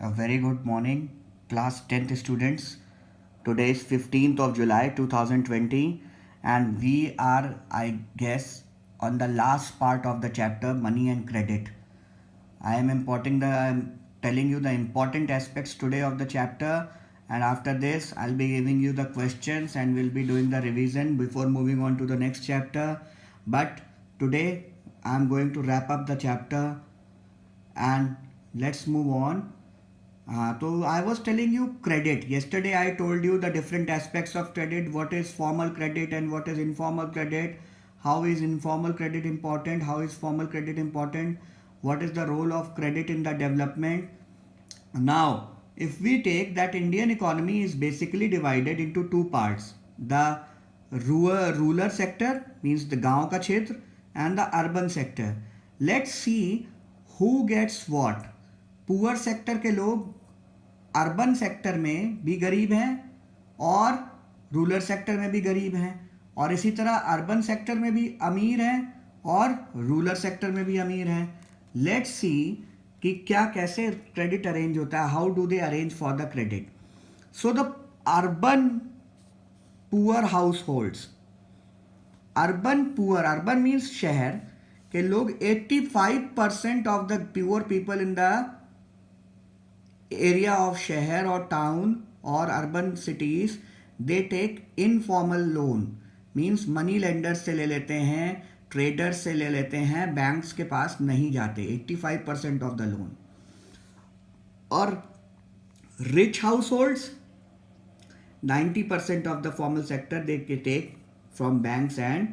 A very good morning, class 10th students. Today is 15th of July 2020, and we are, I guess, on the last part of the chapter Money and Credit. I'm telling you the important aspects today of the chapter, and after this, I'll be giving you the questions and we'll be doing the revision before moving on to the next chapter. But today, I'm going to wrap up the chapter and let's move on. So I was telling you credit. Yesterday I told you the different aspects of credit, what is formal credit and what is informal credit, how is informal credit important, how is formal credit important, what is the role of credit in the development. Now, if we take that Indian economy is basically divided into two parts. The rural sector means the गांव का क्षेत्र and the urban sector. Let's see who gets what. Poor sector के लोग urban sector में भी गरीब हैं और रूरल सेक्टर में भी गरीब हैं, और इसी तरह अर्बन सेक्टर में भी अमीर हैं और रूरल सेक्टर में भी अमीर हैं. लेट्स सी कि क्या कैसे क्रेडिट अरेंज होता है, how do they arrange for the credit. So the urban poor households, urban means शहर के लोग 85% of the poor people in the area of शहर और टाउन और urban cities they take informal loan. Means money lenders से ले लेते हैं, ट्रेडर्स से ले लेते हैं, बैंक्स के पास नहीं जाते. 85% ऑफ द लोन. और rich households 90% of the formal sector they के take from banks and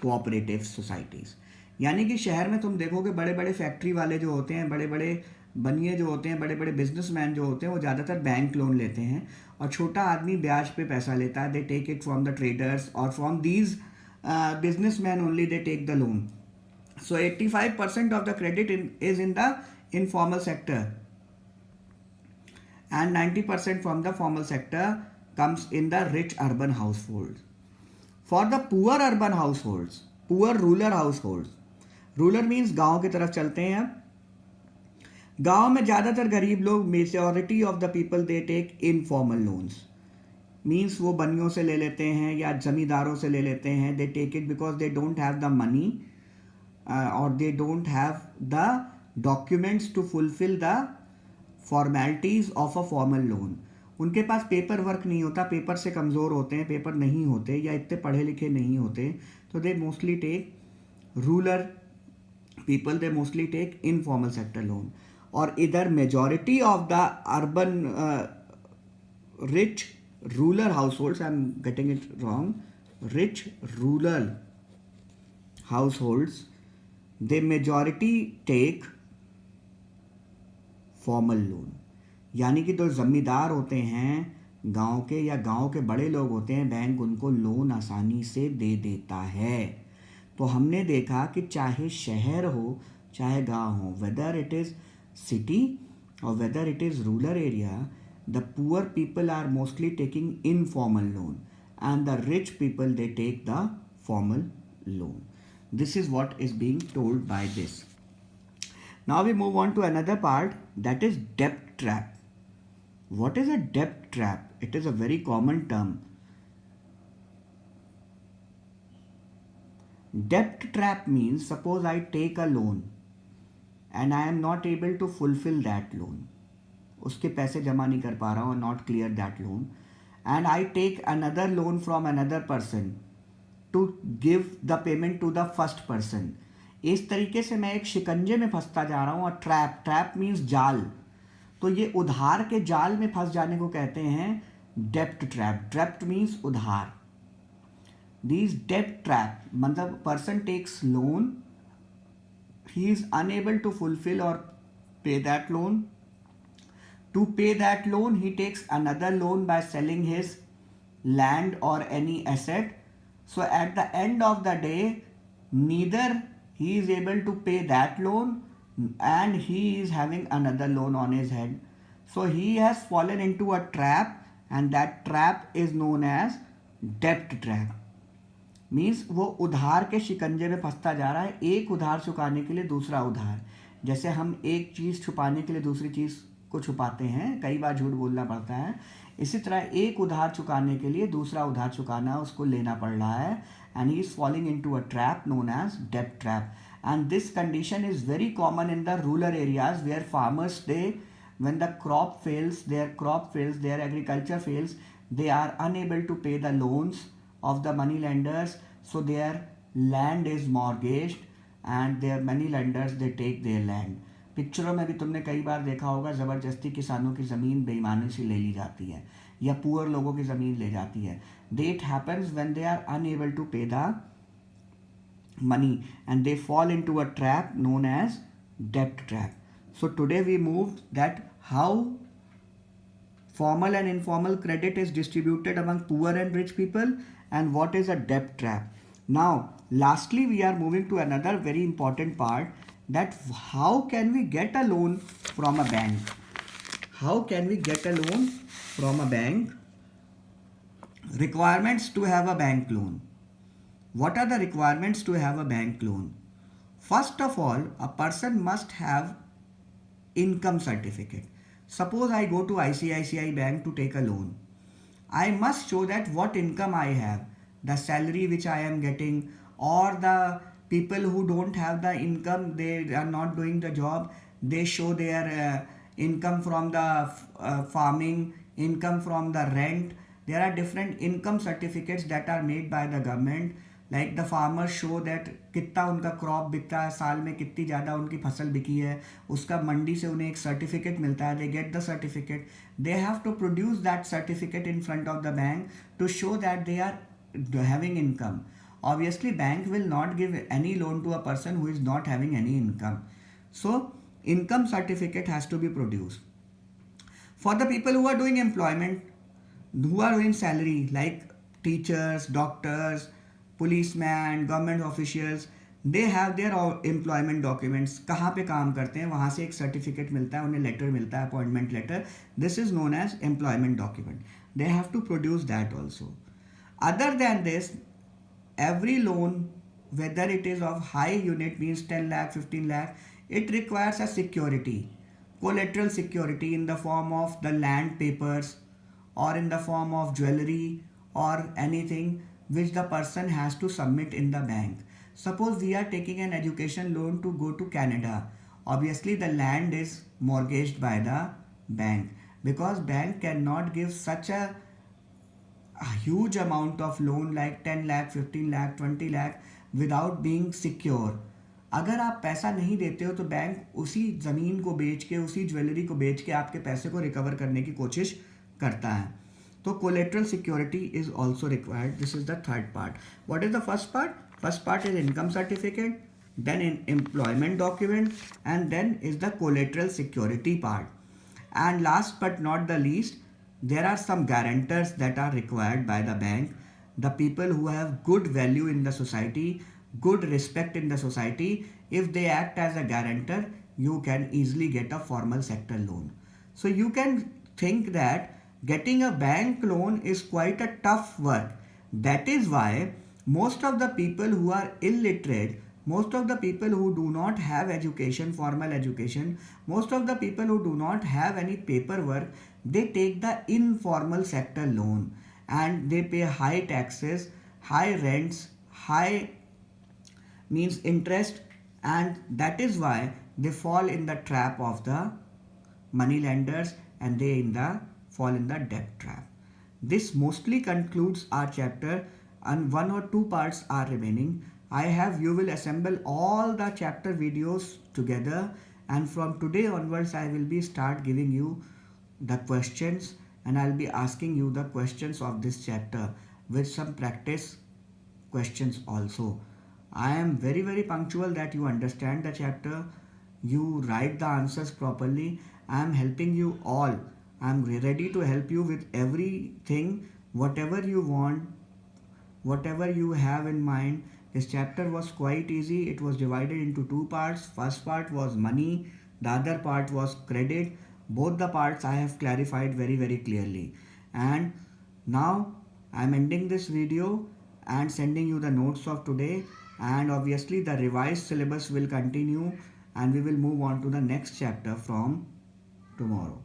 cooperative societies. यानी कि शहर में तुम देखोगे बड़े बड़े फैक्ट्री वाले जो होते हैं, बड़े बड़े बनिए जो होते हैं, बड़े बड़े बिजनेसमैन जो होते हैं, वो ज़्यादातर बैंक लोन लेते हैं, और छोटा आदमी ब्याज पे पैसा लेता है. They take it from the traders और from these businessmen only they take the loan. So 85% of the credit is in the informal sector and 90% from the formal sector comes in the rich urban households. For the poor urban households, poor rural households, rural means गांव की तरफ चलते हैं. अब गांव में ज़्यादातर गरीब लोग, majority of the people they take informal loans. Means वो बनियों से ले लेते हैं या जमींदारों से ले लेते हैं. They take it because they don't have the money और they don't have the documents to fulfil the formalities of a formal loan. उनके पास पेपर वर्क नहीं होता, पेपर से कमज़ोर होते हैं, पेपर नहीं होते या इतने पढ़े लिखे नहीं होते. तो they mostly take rural people, they mostly take informal sector loan. और इधर majority of the urban rich rural households, I am getting it wrong, rich rural households, they majority take formal loan. यानी कि जो जमींदार होते हैं गांव के या गांव के बड़े लोग होते हैं, बैंक उनको लोन आसानी से दे देता है. तो हमने देखा कि चाहे शहर हो चाहे गांव हो, वेदर इट इज़ सिटी और whether it is rural area, the poor people are mostly taking informal loan and the rich people they take the formal loan. This is what is being told by this. Now we move on to another part, that is debt trap. What is a debt trap? It is a very common term. Debt trap means suppose I take a loan and I am not able to fulfill that loan. उसके पैसे जमा नहीं कर पा रहा हूँ, not clear that loan, and I take another loan from another person to give the payment to the first person. इस तरीके से मैं एक शिकंजे में फंसता जा रहा हूँ. और ट्रैप मीन्स जाल. तो ये उधार के जाल में फंस जाने को कहते हैं डेप्ट ट्रैप. डेप्ट मीन्स उधार. दीज डेप्ट ट्रैप मतलब person takes loan, he is unable to fulfil और pay that loan. To pay that loan he takes another loan by selling his land और any asset. So at the end of the day neither he is able to pay that loan and he is having another loan on his head. So he has fallen into a trap and that trap is known as debt trap. Means वो उधार के शिकंजे में फंसता जा रहा है, एक उधार चुकाने के लिए दूसरा उधार. जैसे हम एक चीज़ छुपाने के लिए दूसरी चीज़ को छुपाते हैं, कई बार झूठ बोलना पड़ता है, इसी तरह एक उधार चुकाने के लिए दूसरा उधार चुकाना उसको लेना पड़ रहा है, and he is falling into a trap known as debt trap. And this condition is very common in the rural areas where farmers, they, when the crop fails, their agriculture fails, they are unable to pay the loans of the money lenders, so their land is mortgaged and their money lenders, they take their land. पिक्चरों में भी तुमने कई बार देखा होगा, ज़बरदस्ती किसानों की ज़मीन बेईमानी से ले ली जाती है या पुअर लोगों की ज़मीन ले जाती है. It happens when they are unable to pay the money and they fall into a trap known as debt trap. So today we moved that how formal and informal credit is distributed among poor and rich people and what is a debt trap. Now lastly we are moving to another very important part, that how can we get a loan from a bank. How can we get a loan from a bank? Requirements to have a bank loan. What are the requirements to have a bank loan? First of all, a person must have income certificate. Suppose I go to ICICI Bank to take a loan. I must show that what income I have, the salary which I am getting, or the people who don't have the income, they are not doing the job, they show their income from the farming, income from the rent. There are different income certificates that are made by the government. Like the farmers show that कितना उनका crop बिकता है, साल में कितनी ज़्यादा उनकी फसल बिकी है, उसका मंडी से उन्हें एक सर्टिफिकेट मिलता है. They get the certificate. They have to produce that certificate in front of the bank to show that they are having income. Obviously, bank will not give any loan to a person who is not having any income. So, income certificate has to be produced. For the people who are doing employment, who are doing salary, like teachers, doctors, policemen, government officials, they have their employment documents. कहाँ पे काम करते हैं वहाँ से एक certificate मिलता है, उन्हें लेटर मिलता है, appointment letter. This is known as employment document. They have to produce that also. Other than this, every loan, whether it is of high unit, means 10 lakh, 15 lakh, it requires a security, collateral security in the form of the land papers or in the form of jewelry or anything which the person has to submit in the bank. Suppose we are taking an education loan to go to Canada. Obviously the land is mortgaged by the bank, because bank cannot give such a huge amount of loan like 10 lakh, 15 lakh, 20 lakh without being secure. अगर आप पैसा नहीं देते हो तो bank उसी ज़मीन को बेच के, उसी ज्वेलरी को बेच के आपके पैसे को रिकवर करने की कोशिश करता है. तो collateral security is also required. This is the third part. What is the first part? First part is income certificate, then in employment document, and then is the collateral security part. And last but not the least, there are some guarantors that are required by the bank. The people who have good value in the society, good respect in the society, if they act as a guarantor, you can easily get a formal sector loan. So you can think that getting a bank loan is quite a tough work. That is why most of the people who are illiterate, most of the people who do not have education, formal education, most of the people who do not have any paperwork, they take the informal sector loan and they pay high taxes, high rents, high means interest, and that is why they fall in the trap of the money lenders and they fall in the debt trap. This mostly concludes our chapter, and one or two parts are remaining. You will assemble all the chapter videos together, and from today onwards I will be start giving you the questions, and I'll be asking you the questions of this chapter with some practice questions also. I am very punctual that you understand the chapter, you write the answers properly. I am helping you all. I am ready to help you with everything, whatever you want, whatever you have in mind. This chapter was quite easy. It was divided into two parts. First part was money, the other part was credit. Both the parts I have clarified very clearly. And now I am ending this video and sending you the notes of today, and obviously the revised syllabus will continue and we will move on to the next chapter from tomorrow.